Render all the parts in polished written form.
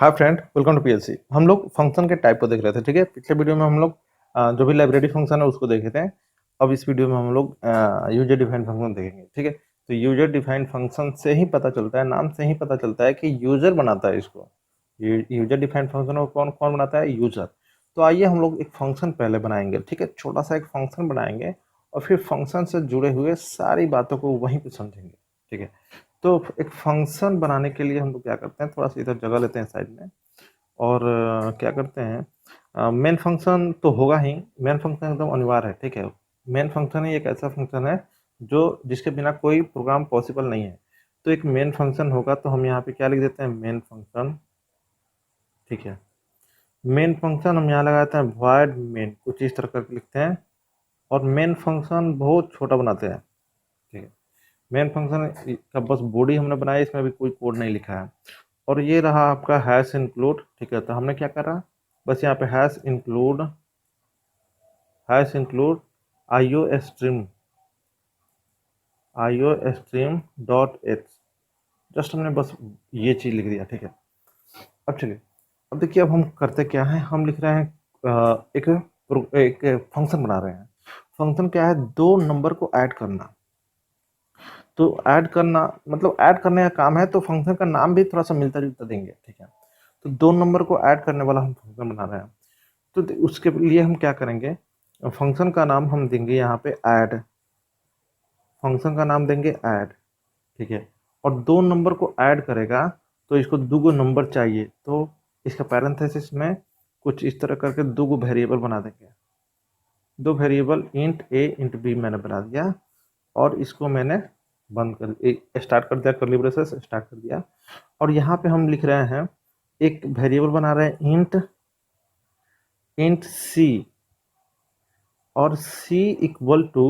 Hi friend, welcome to PLC. हम लोग function के टाइप को देख रहे थे। ठीक है, पिछले वीडियो में हम लोग जो भी लाइब्रेरी फंक्शन है उसको देखे थे। अब इस वीडियो में हम लोग यूजर डिफाइंड फंक्शन देखेंगे। ठीक है, तो यूजर डिफाइंड फंक्शन से ही पता चलता है, नाम से ही पता चलता है कि यूजर बनाता है इसको। यूजर डिफाइंड फंक्शन को कौन कौन बनाता है? यूजर। तो आइए हम लोग एक फंक्शन पहले बनाएंगे। ठीक है, छोटा सा एक फंक्शन बनाएंगे और फिर फंक्शन से जुड़े हुए सारी बातों को वहीं पे समझेंगे। ठीक है, तो एक फंक्शन बनाने के लिए हम लोग क्या करते हैं, थोड़ा सा इधर जगह लेते हैं साइड में और क्या करते हैं, मेन फंक्शन तो होगा ही। मेन फंक्शन एकदम अनिवार्य है। ठीक है, मेन फंक्शन ही एक ऐसा फंक्शन है जो जिसके बिना कोई प्रोग्राम पॉसिबल नहीं है। तो एक मेन फंक्शन होगा तो हम यहाँ पे क्या लिख देते हैं? Main function. ठीक है, मेन फंक्शन हम यहाँ लगाते हैं वॉइड मेन, कुछ इस तरह करके लिखते हैं और मेन फंक्शन बहुत छोटा बनाते हैं। ठीक है, मेन फंक्शन का बस बॉडी हमने बनाया, इसमें भी कोई कोड नहीं लिखा है। और ये रहा आपका हैश इंक्लूड। ठीक है, तो हमने क्या करा, बस यहाँ पे hash include IO stream dot H, just हमने बस ये चीज़ लिख दिया। ठीक है, अब चलिए, अब देखिए, अब हम करते क्या है, हम लिख रहे हैं एक फंक्शन बना रहे हैं। फंक्शन क्या है? दो नंबर को ऐड करना। तो ऐड करना मतलब ऐड करने का काम है, तो फंक्शन का नाम भी थोड़ा सा मिलता जुलता देंगे। ठीक है, तो दो नंबर को ऐड करने वाला हम फंक्शन बना रहे हैं। तो उसके लिए हम क्या करेंगे, फंक्शन का नाम हम देंगे यहाँ पे ऐड। फंक्शन का नाम देंगे ऐड। ठीक है, और दो नंबर को ऐड करेगा तो इसको दो नंबर चाहिए, तो इसका पैरेंथेसिस में कुछ इस तरह करके दो वेरिएबल बना देंगे। दो वेरिएबल इंट ए इंट बी मैंने बना दिया और इसको मैंने बंद कर स्टार्ट कर दिया, कर्ली ब्रेसेस स्टार्ट कर दिया। और यहाँ पे हम लिख रहे हैं, एक वेरिएबल बना रहे हैं इंट सी, और c equal to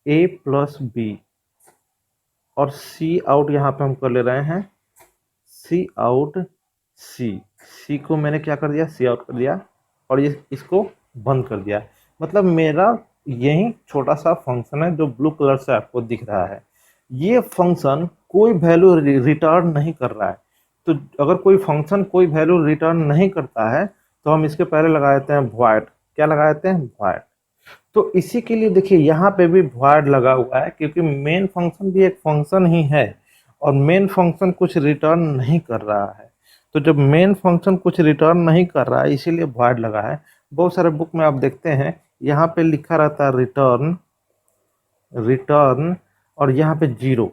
a plus b, और सी आउट यहाँ पे हम कर ले रहे हैं सी आउट सी को मैंने क्या कर दिया, सी आउट कर दिया और ये इसको बंद कर दिया। मतलब मेरा यही छोटा सा फंक्शन है जो ब्लू कलर से आपको दिख रहा है। ये फंक्शन कोई वैल्यू रिटर्न नहीं कर रहा है। तो अगर कोई फंक्शन कोई वैल्यू रिटर्न नहीं करता है तो हम इसके पहले लगा देते हैं वॉइड। क्या लगा देते हैं? वॉइड। तो इसी के लिए देखिए यहाँ पे भी वॉइड लगा हुआ है, क्योंकि मेन फंक्शन भी एक फंक्शन ही है और मेन फंक्शन कुछ रिटर्न नहीं कर रहा है। तो जब मेन फंक्शन कुछ रिटर्न नहीं कर रहा है इसीलिए वॉइड लगा है। बहुत सारे बुक में आप देखते हैं यहाँ पे लिखा रहता है रिटर्न और यहाँ पे जीरो।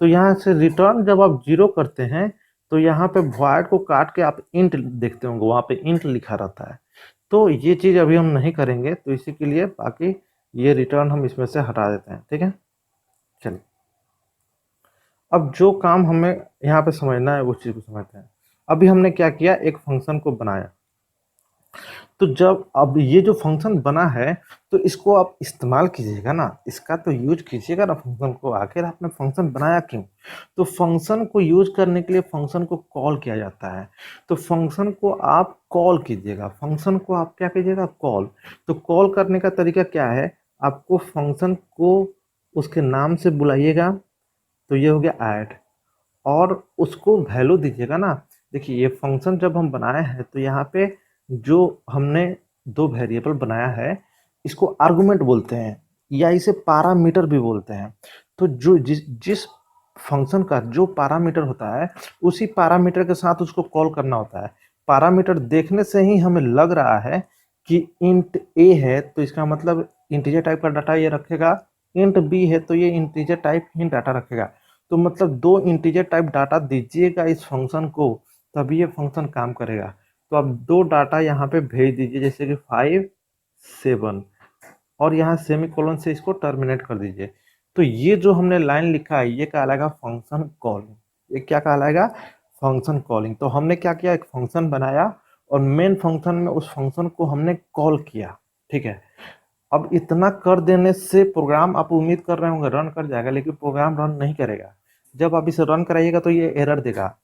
तो यहाँ से रिटर्न जब आप जीरो करते हैं तो यहाँ पे वॉइड को काट के आप इंट देखते होंगे, वहाँ पे इंट लिखा रहता है। तो ये चीज़ अभी हम नहीं करेंगे, तो इसी के लिए बाकी ये रिटर्न हम इसमें से हटा देते हैं। ठीक है, चलिए, अब जो काम हमें यहाँ पे समझना है उस चीज़ को समझते हैं। अभी हमने क्या किया, एक फंक्शन को बनाया। तो जब अब ये जो फंक्शन बना है तो इसको आप इस्तेमाल कीजिएगा ना, इसका तो यूज कीजिएगा ना फंक्शन को। आखिर आपने फंक्शन बनाया क्यों? तो फंक्शन को यूज करने के लिए फंक्शन को कॉल किया जाता है। तो फंक्शन को आप कॉल कीजिएगा, फंक्शन को आप क्या कीजिएगा? कॉल। तो कॉल करने का तरीका क्या है? आपको फंक्शन को उसके नाम से बुलाइएगा, तो ये हो गया ऐड, और उसको वैल्यू दीजिएगा ना। देखिए, ये फंक्शन जब हम बनाए हैं तो यहाँ पे जो हमने दो वेरिएबल बनाया है इसको आर्गुमेंट बोलते हैं या इसे पैरामीटर भी बोलते हैं। तो जो जिस जिस फंक्शन का जो पैरामीटर होता है उसी पैरामीटर के साथ उसको कॉल करना होता है। पैरामीटर देखने से ही हमें लग रहा है कि इंट ए है तो इसका मतलब इंटीजर टाइप का डाटा ये रखेगा, इंट बी है तो ये इंटीजर टाइप ही डाटा रखेगा। तो मतलब दो इंटीजर टाइप डाटा दीजिएगा इस फंक्शन को, तभी ये फंक्शन काम करेगा। तो आप दो डाटा यहाँ पे भेज दीजिए, जैसे कि 5 7, और यहाँ सेमीकोलन से इसको टर्मिनेट कर दीजिए। तो ये जो हमने लाइन लिखा है ये कहलाएगा फंक्शन कॉलिंग। ये क्या कहलाएगा? Function calling. तो हमने क्या किया, एक फंक्शन बनाया और मेन फंक्शन में उस फंक्शन को हमने कॉल किया। ठीक है, अब इतना कर देने से प्रोग्राम आप उम्मीद कर रहे होंगे रन कर जाएगा, लेकिन प्रोग्राम रन नहीं करेगा। जब आप इसे रन कराइएगा तो ये एरर देगा।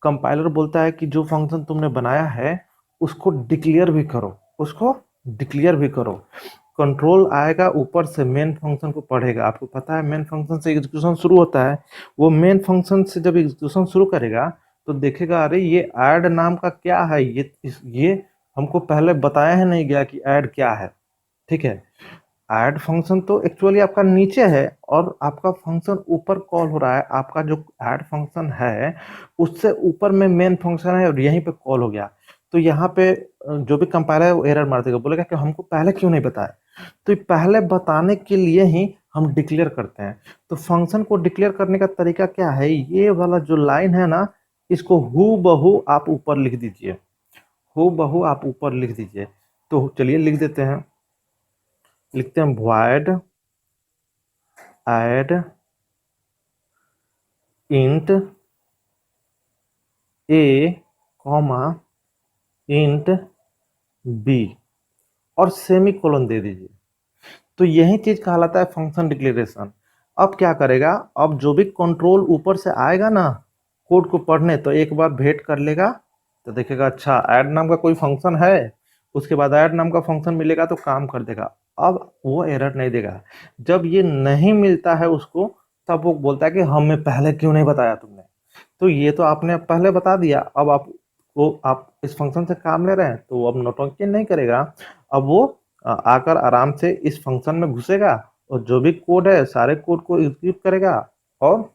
कंपाइलर बोलता है कि जो फंक्शन तुमने बनाया है उसको डिक्लेयर भी करो, उसको डिक्लेयर भी करो। कंट्रोल आएगा ऊपर से, मेन फंक्शन को पढ़ेगा। आपको पता है मेन फंक्शन से एग्जीक्यूशन शुरू होता है। वो मेन फंक्शन से जब एग्जीक्यूशन शुरू करेगा तो देखेगा अरे ये ऐड नाम का क्या है, ये हमको पहले बताया है नहीं गया कि ऐड क्या है। ठीक है, ऐड फंक्शन तो एक्चुअली आपका नीचे है और आपका फंक्शन ऊपर कॉल हो रहा है। आपका जो ऐड फंक्शन है उससे ऊपर में मेन फंक्शन है और यहीं पे कॉल हो गया। तो यहाँ पे जो भी कंपाइलर है वो एरर मार देगा, बोलेगा कि हमको पहले क्यों नहीं बताया। तो ये पहले बताने के लिए ही हम डिक्लेयर करते हैं। तो फंक्शन को डिक्लेयर करने का तरीका क्या है, ये वाला जो लाइन है ना, इसको हू बहू आप ऊपर लिख दीजिए, हू बहू आप ऊपर लिख दीजिए। तो चलिए लिख देते हैं, लिखते हैं void add int a comma int b और सेमी कोलन दे दीजिए। तो यही चीज कहलाता है फंक्शन डिक्लेरेशन। अब क्या करेगा, अब जो भी कंट्रोल ऊपर से आएगा ना कोड को पढ़ने, तो एक बार वेट कर लेगा, तो देखेगा अच्छा ऐड नाम का कोई फंक्शन है, उसके बाद ऐड नाम का फंक्शन मिलेगा तो काम कर देगा। अब वो एरर नहीं देगा। जब ये नहीं मिलता है उसको, तब वो बोलता है कि हमें पहले क्यों नहीं बताया तुमने। तो ये तो आपने पहले बता दिया, अब आप इस फंक्शन से काम ले रहे हैं तो वो अब नौटंकी नहीं करेगा। अब वो आकर आराम से इस फंक्शन में घुसेगा और जो भी कोड है सारे कोड को एग्जीक्यूट करेगा और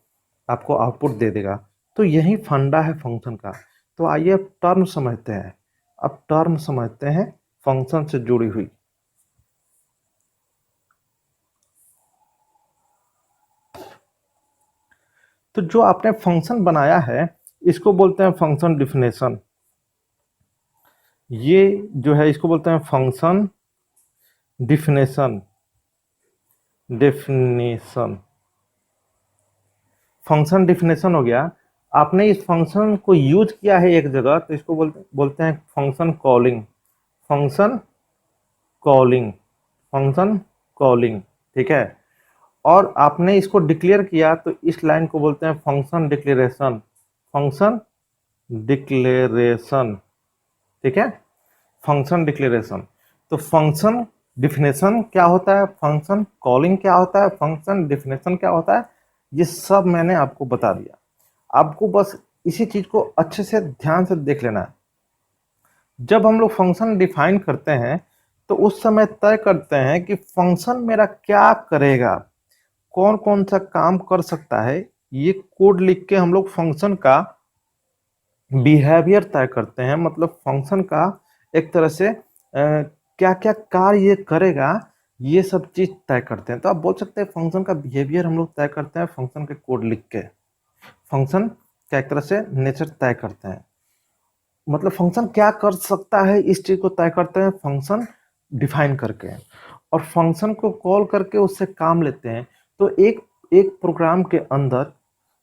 आपको आउटपुट दे देगा। तो यही फंडा है फंक्शन का। तो आइए अब टर्म समझते हैं, अब टर्म समझते हैं फंक्शन से जुड़ी हुई। तो जो आपने फंक्शन बनाया है इसको बोलते हैं फंक्शन डिफिनेशन। ये जो है इसको बोलते हैं function definition. Definition, function definition हो गया। आपने इस फंक्शन को यूज किया है एक जगह, तो इसको बोलते हैं function calling. Function calling, function calling, ठीक है। और आपने इसको डिक्लेयर किया तो इस लाइन को बोलते हैं फंक्शन डिक्लेरेशन। फंक्शन डिक्लेरेशन, ठीक है, फंक्शन डिक्लेरेशन। तो फंक्शन डिफिनेशन क्या होता है, फंक्शन कॉलिंग क्या होता है, फंक्शन डिफिनेशन क्या होता है, ये सब मैंने आपको बता दिया। आपको बस इसी चीज को अच्छे से ध्यान से देख लेना है। जब हम लोग फंक्शन डिफाइन करते हैं तो उस समय तय करते हैं कि फंक्शन मेरा क्या करेगा, कौन कौन सा काम कर सकता है। ये कोड लिख के हम लोग फंक्शन का बिहेवियर तय करते हैं, मतलब फंक्शन का एक तरह से क्या क्या कार्य ये करेगा, ये सब चीज तय करते हैं। तो आप बोल सकते हैं फंक्शन का बिहेवियर हम लोग तय करते हैं फंक्शन के कोड लिख के। फंक्शन क्या एक तरह से नेचर तय करते हैं, मतलब फंक्शन क्या कर सकता है इस चीज को तय करते हैं फंक्शन डिफाइन करके, और फंक्शन को कॉल करके उससे काम लेते हैं। तो एक एक प्रोग्राम के अंदर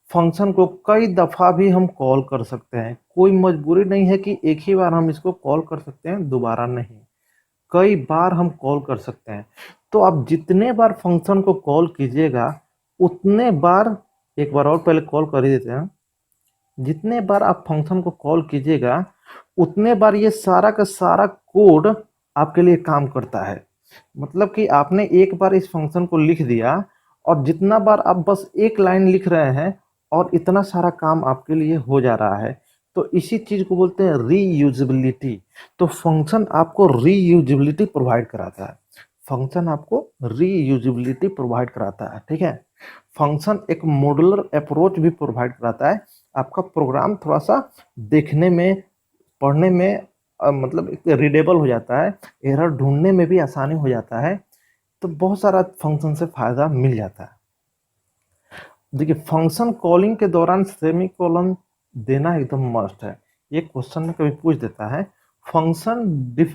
फंक्शन को कई दफा भी हम कॉल कर सकते हैं। कोई मजबूरी नहीं है कि एक ही बार हम इसको कॉल कर सकते हैं, दोबारा नहीं, कई बार हम कॉल कर सकते हैं। तो आप जितने बार फंक्शन को कॉल कीजिएगा उतने बार, एक बार और पहले कॉल कर ही देते हैं, जितने बार आप फंक्शन को कॉल कीजिएगा उतने बार ये सारा का सारा कोड आपके लिए काम करता है। मतलब कि आपने एक बार इस फंक्शन को लिख दिया और जितना बार आप बस एक लाइन लिख रहे हैं और इतना सारा काम आपके लिए हो जा रहा है। तो इसी चीज को बोलते हैं रीयूजेबिलिटी। तो फंक्शन आपको रीयूजेबिलिटी प्रोवाइड कराता है, फंक्शन आपको रीयूजेबिलिटी प्रोवाइड कराता है, ठीक है। फंक्शन एक मॉड्यूलर अप्रोच भी प्रोवाइड कराता है। आपका प्रोग्राम थोड़ा सा देखने में, पढ़ने में मतलब रीडेबल हो जाता है, एरर ढूंढने में भी आसानी हो जाता है। तो बहुत सारा फंक्शन से फायदा मिल जाता है। देखिए फंक्शन कॉलिंग के दौरान सेमी कोलन देना एकदम मस्ट है। ये क्वेश्चन में कभी पूछ देता है, फंक्शन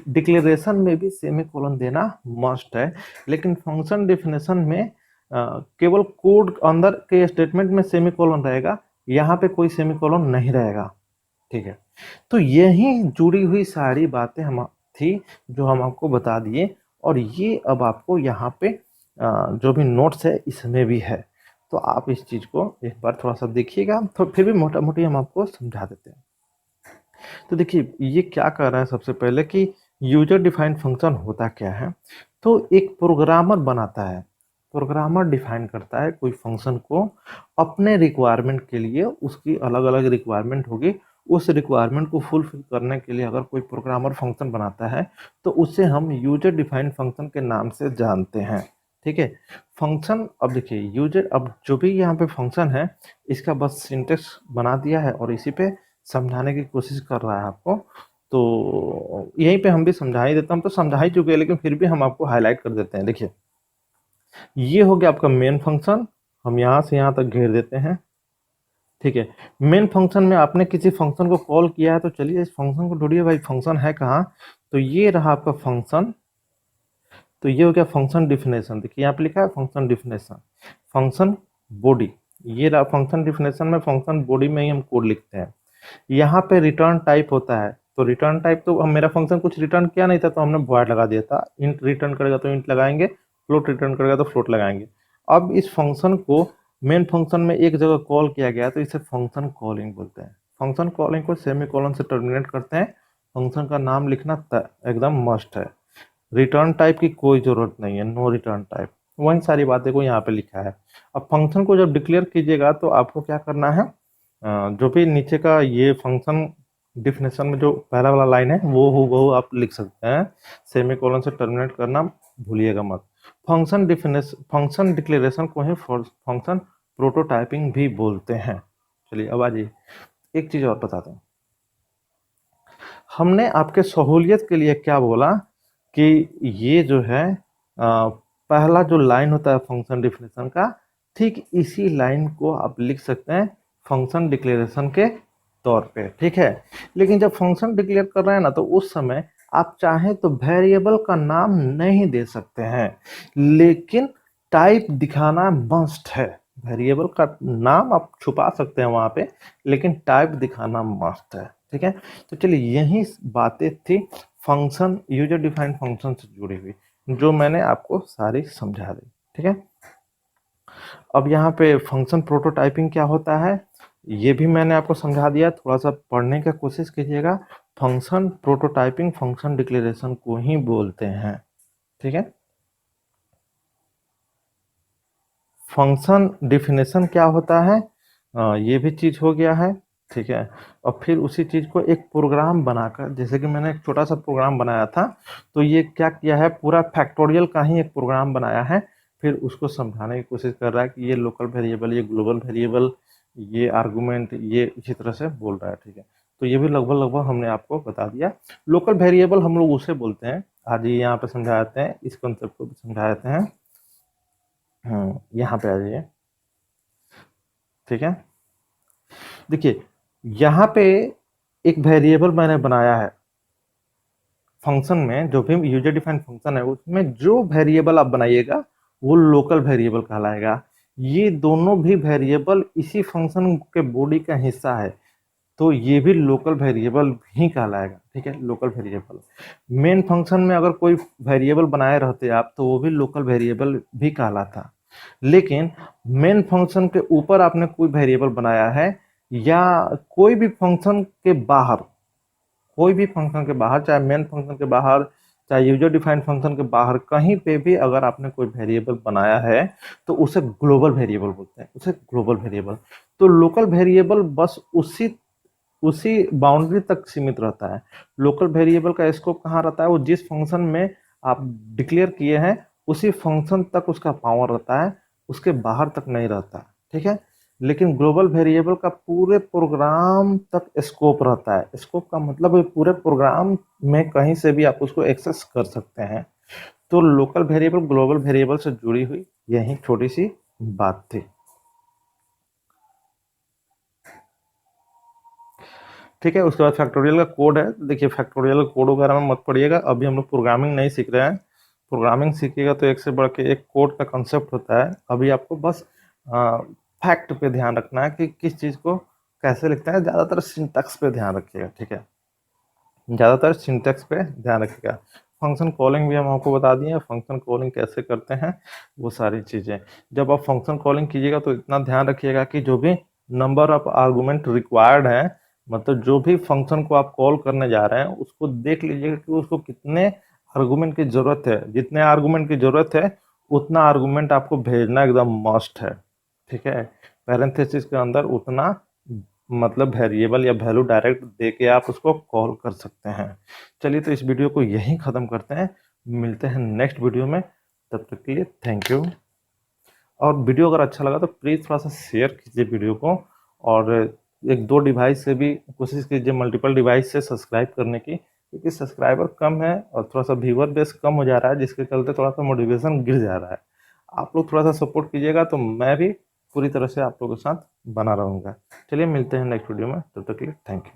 डिक्लेरेशन में भी सेमी कोलन देना मस्ट है, लेकिन फंक्शन डिफिनेशन में केवल कोड अंदर के स्टेटमेंट में सेमी कोलन रहेगा, यहाँ पे कोई सेमी कोलन नहीं रहेगा, ठीक है। तो यही जुड़ी हुई सारी बातें हम थी जो हम आपको बता दिए, और ये अब आपको यहाँ पे जो भी नोट्स है इसमें भी है। तो आप इस चीज़ को एक बार थोड़ा सा देखिएगा, तो फिर भी मोटा मोटी हम आपको समझा देते हैं। तो देखिए ये क्या कर रहा है, सबसे पहले कि यूजर डिफाइंड फंक्शन होता क्या है। तो एक प्रोग्रामर बनाता है, प्रोग्रामर डिफाइन करता है कोई फंक्शन को अपने रिक्वायरमेंट के लिए, उसकी अलग अलग रिक्वायरमेंट होगी। उस रिक्वायरमेंट को फुलफिल करने के लिए अगर कोई प्रोग्रामर फंक्शन बनाता है तो उसे हम यूजर डिफाइंड फंक्शन के नाम से जानते हैं। ठीक है। फंक्शन, अब देखिए यूजर, अब जो भी यहाँ पे फंक्शन है इसका बस सिंटेक्स बना दिया है और इसी पे समझाने की कोशिश कर रहा है आपको। तो यहीं पे हम भी समझा ही देता हूँ, तो समझा ही चुके हैं लेकिन फिर भी हम आपको हाईलाइट कर देते हैं। देखिए ये हो गया आपका मेन फंक्शन, हम यहाँ से यहाँ तक घेर देते हैं। ठीक है। मेन फंक्शन में आपने किसी फंक्शन को कॉल किया है तो चलिए इस फंक्शन को ढूंढिए भाई, फंक्शन है कहाँ। तो ये रहा आपका फंक्शन। तो ये हो गया फंक्शन डिफिनेशन। देखिए यहाँ पे लिखा है फंक्शन डिफिनेशन, फंक्शन बॉडी। ये रहा फंक्शन डिफिनेशन में, फंक्शन बॉडी में ही हम कोड लिखते हैं। यहाँ पे रिटर्न टाइप होता है, तो रिटर्न टाइप तो हम, मेरा फंक्शन कुछ रिटर्न किया नहीं था तो हमने वॉइड लगा दिया था। इंट रिटर्न करेगा तो इंट लगाएंगे, फ्लोट रिटर्न करेगा तो फ्लोट लगाएंगे। अब इस फंक्शन को मेन फंक्शन में एक जगह कॉल किया गया तो इसे फंक्शन कॉलिंग बोलते हैं। फंक्शन कॉलिंग को सेमीकोलन से टर्मिनेट करते हैं। फंक्शन का नाम लिखना एकदम मस्ट है। रिटर्न टाइप की कोई जरूरत नहीं है, नो रिटर्न टाइप। वही सारी बातें को यहाँ पे लिखा है। अब फंक्शन को जब डिक्लेयर कीजिएगा तो आपको क्या करना है, जो भी नीचे का ये फंक्शन डिफिनेशन में जो पहला वाला लाइन है वो आप लिख सकते हैं। सेमीकोलन से टर्मिनेट करना भूलिएगा मत। फंक्शन डिक्लेरेशन को ही फंक्शन प्रोटोटाइपिंग भी बोलते हैं। चलिए अब आइए एक चीज और बताते हैं। हमने आपके सहूलियत के लिए क्या बोला कि ये जो है पहला जो लाइन होता है फंक्शन डिफिनेशन का, ठीक इसी लाइन को आप लिख सकते हैं फंक्शन डिक्लेरेशन के तौर पे। ठीक है। लेकिन जब फंक्शन डिक्लेयर कर रहे हैं ना तो उस समय आप चाहें तो वेरिएबल का नाम नहीं दे सकते हैं, लेकिन टाइप दिखाना मस्ट है। वेरिएबल का नाम आप छुपा सकते हैं वहां पे, लेकिन टाइप दिखाना मस्ट है। ठीक है। तो चलिए यही बातें थी फंक्शन, यूजर डिफाइंड फंक्शन से जुड़ी हुई, जो मैंने आपको सारी समझा दी। ठीक है। अब यहाँ पे फंक्शन प्रोटोटाइपिंग क्या होता है ये भी मैंने आपको समझा दिया, थोड़ा सा पढ़ने का कोशिश कीजिएगा। फंक्शन प्रोटोटाइपिंग फंक्शन डिक्लेरेशन को ही बोलते हैं। ठीक है। फंक्शन डिफिनेशन क्या होता है, ये भी चीज हो गया है। ठीक है। और फिर उसी चीज को एक प्रोग्राम बनाकर, जैसे कि मैंने एक छोटा सा प्रोग्राम बनाया था, तो ये क्या किया है, पूरा फैक्टोरियल का ही एक प्रोग्राम बनाया है। फिर उसको समझाने की कोशिश कर रहा है कि ये लोकल वेरिएबल, ये ग्लोबल वेरिएबल, ये आर्गुमेंट, ये इसी तरह से बोल रहा है। ठीक है। तो ये भी लगभग लगभग हमने आपको बता दिया। लोकल वेरिएबल हम लोग उसे बोलते हैं, आज ये यहाँ पे समझा जाते हैं, इस कॉन्सेप्ट को भी समझा जाते हैं। यहाँ पे आ जाइए। ठीक है। देखिए यहाँ पे एक वेरिएबल मैंने बनाया है फंक्शन में, जो भी यूजर डिफाइंड फंक्शन है उसमें जो वेरिएबल आप बनाइएगा वो लोकल वेरिएबल कहलाएगा। ये दोनों भी वेरिएबल इसी फंक्शन के बॉडी का हिस्सा है, तो ये भी लोकल वेरिएबल ही कहलाएगा। ठीक है। लोकल वेरिएबल मेन फंक्शन में अगर कोई वेरिएबल बनाए रहते आप तो वो भी लोकल वेरिएबल भी कहलाता। लेकिन मेन फंक्शन के ऊपर आपने कोई वेरिएबल बनाया है, या कोई भी फंक्शन के बाहर, कोई भी फंक्शन के बाहर, चाहे मेन फंक्शन के बाहर, चाहे यूजर डिफाइंड फंक्शन के बाहर, कहीं पे भी अगर आपने कोई वेरिएबल बनाया है तो उसे ग्लोबल वेरिएबल बोलते हैं, उसे ग्लोबल वेरिएबल। तो लोकल वेरिएबल बस उसी उसी बाउंड्री तक सीमित रहता है। लोकल वेरिएबल का स्कोप कहाँ रहता है, वो जिस फंक्शन में आप डिक्लेयर किए हैं उसी फंक्शन तक उसका पावर रहता है, उसके बाहर तक नहीं रहता। ठीक है। लेकिन ग्लोबल वेरिएबल का पूरे प्रोग्राम तक स्कोप रहता है। स्कोप का मतलब पूरे प्रोग्राम में कहीं से भी आप उसको एक्सेस कर सकते हैं। तो लोकल वेरिएबल ग्लोबल वेरिएबल से जुड़ी हुई यही छोटी सी बात थी। ठीक है। उसके बाद फैक्टोरियल का कोड है। देखिए फैक्टोरियल का कोड वगैरह में मत पढ़िएगा, अभी हम लोग प्रोग्रामिंग नहीं सीख रहे हैं। प्रोग्रामिंग सीखिएगा तो एक से बढ़ के एक कोड का कंसेप्ट होता है। अभी आपको बस फैक्ट पे ध्यान रखना है कि किस चीज़ को कैसे लिखते हैं, ज़्यादातर सिंटैक्स पे ध्यान रखिएगा। ठीक है। ज़्यादातर सिंटैक्स पे ध्यान रखिएगा। फंक्शन कॉलिंग भी हम आपको बता दिए, फंक्शन कॉलिंग कैसे करते हैं वो सारी चीज़ें। जब आप फंक्शन कॉलिंग कीजिएगा तो इतना ध्यान रखिएगा कि जो भी नंबर ऑफ आर्गूमेंट रिक्वायर्ड है, मतलब जो भी फंक्शन को आप कॉल करने जा रहे हैं उसको देख लीजिएगा कि उसको कितने आर्गूमेंट की जरूरत है। जितने आर्गूमेंट की जरूरत है उतना आर्गुमेंट आपको भेजना एकदम मस्ट है, ठीक है। पैरेंथेसिस के अंदर उतना मतलब वेरिएबल या वैल्यू डायरेक्ट दे के आप उसको कॉल कर सकते हैं। चलिए तो इस वीडियो को यहीं ख़त्म करते हैं, मिलते हैं नेक्स्ट वीडियो में, तब तक के लिए थैंक यू। और वीडियो अगर अच्छा लगा तो प्लीज़ थोड़ा सा शेयर कीजिए वीडियो को, और एक दो डिवाइस से भी कोशिश कीजिए, मल्टीपल डिवाइस से सब्सक्राइब करने की, क्योंकि सब्सक्राइबर कम है और थोड़ा सा व्यूअर बेस कम हो जा रहा है, जिसके चलते थोड़ा सा मोटिवेशन गिर जा रहा है। आप लोग थोड़ा सा सपोर्ट कीजिएगा तो मैं भी पूरी तरह से आप लोगों के साथ बना रहूँगा। चलिए मिलते हैं नेक्स्ट वीडियो में, तब तक के लिए थैंक यू।